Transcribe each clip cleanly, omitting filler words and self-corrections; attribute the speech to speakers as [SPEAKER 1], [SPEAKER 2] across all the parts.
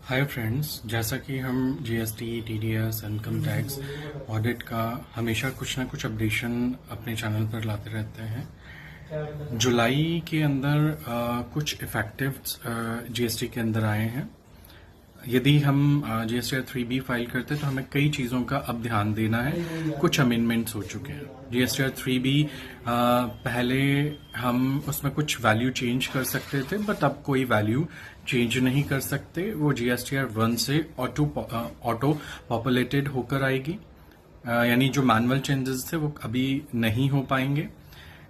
[SPEAKER 1] Hi friends, जैसा कि हम GST, TDS, income tax, audit का हमेशा कुछ ना कुछ अपडेशन अपने चैनल पर लाते रहते हैं। जुलाई के अंदर कुछ इफेक्टिव जीएसटी के अंदर आए हैं। यदि हम जीएसटी 3B फाइल करते हैं तो हमें कई चीज़ों का अब ध्यान देना है। कुछ अमेंडमेंट्स हो चुके हैं जीएसटी 3B। पहले हम उसमें कुछ वैल्यू चेंज कर सकते थे, बट अब कोई वैल्यू चेंज नहीं कर सकते। वो जीएसटी 1 से ऑटो पॉपुलेटेड होकर आएगी, यानी जो मैनुअल चेंजेस थे वो अभी नहीं हो पाएंगे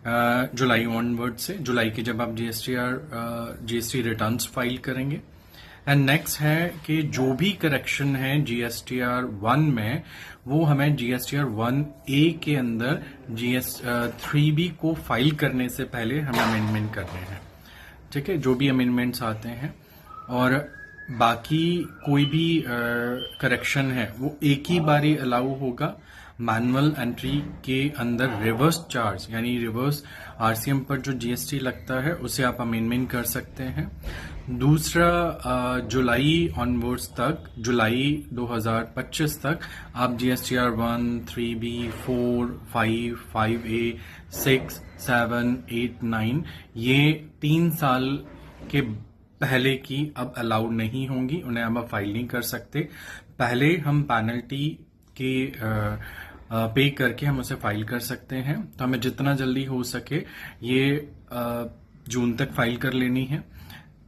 [SPEAKER 1] जुलाई ऑनवर्ड से। जुलाई के जब आप जीएसटी रिटर्न्स फाइल करेंगे। एंड नेक्स्ट है कि जो भी करेक्शन है जीएसटीआर 1 में, वो हमें जीएसटीआर 1A के अंदर 3B को फाइल करने से पहले हमें अमेंडमेंट करने हैं। ठीक है, जो भी अमेंडमेंट्स आते हैं और बाकी कोई भी करेक्शन है वो एक ही बारी अलाउ होगा। मैनुअल एंट्री के अंदर रिवर्स चार्ज यानी रिवर्स आरसीएम पर जो जीएसटी लगता है उसे आप अमेंडमेंट कर सकते हैं। दूसरा, जुलाई ऑनवर्ड्स तक, जुलाई 2025 तक आप जीएसटीआर 1, 3B, 4, 5, 5A, 6, 7, 8, 9 ये 3 साल के पहले की अब अलाउड नहीं होंगी, उन्हें अब आप फाइल नहीं कर सकते। पहले हम पेनल्टी के पे करके हम उसे फाइल कर सकते हैं, तो हमें जितना जल्दी हो सके ये जून तक फाइल कर लेनी है।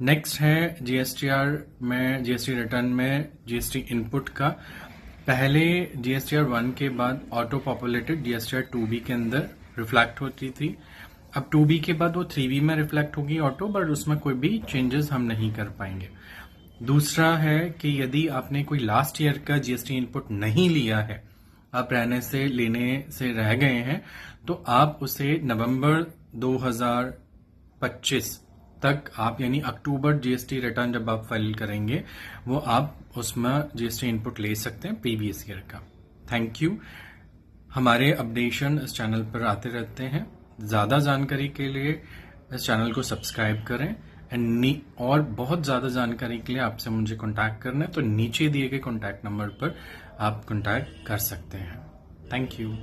[SPEAKER 1] नेक्स्ट है जीएसटीआर में, जीएसटी रिटर्न में जीएसटी इनपुट का। पहले जीएसटीआर 1 के बाद ऑटो पॉपुलेटेड जीएसटीआर 2B के अंदर रिफ्लेक्ट होती थी। अब 2B के बाद वो 3B में रिफ्लेक्ट होगी ऑटो, बट उसमें कोई भी चेंजेस हम नहीं कर पाएंगे। दूसरा है कि यदि आपने कोई लास्ट ईयर का जीएसटी इनपुट नहीं लिया है, आप लेने से रह गए हैं, तो आप उसे नवंबर 2025 तक आप, यानी अक्टूबर जीएसटी रिटर्न जब आप फाइल करेंगे, वो आप उसमें जीएसटी इनपुट ले सकते हैं प्रीवियस ईयर का। Thank you. हमारे अपडेशन इस चैनल पर आते रहते हैं। ज़्यादा जानकारी के लिए इस चैनल को सब्सक्राइब करें। और बहुत ज़्यादा जानकारी के लिए आपसे मुझे कांटेक्ट करना है तो नीचे दिए गए कांटेक्ट नंबर पर आप कांटेक्ट कर सकते हैं। Thank you.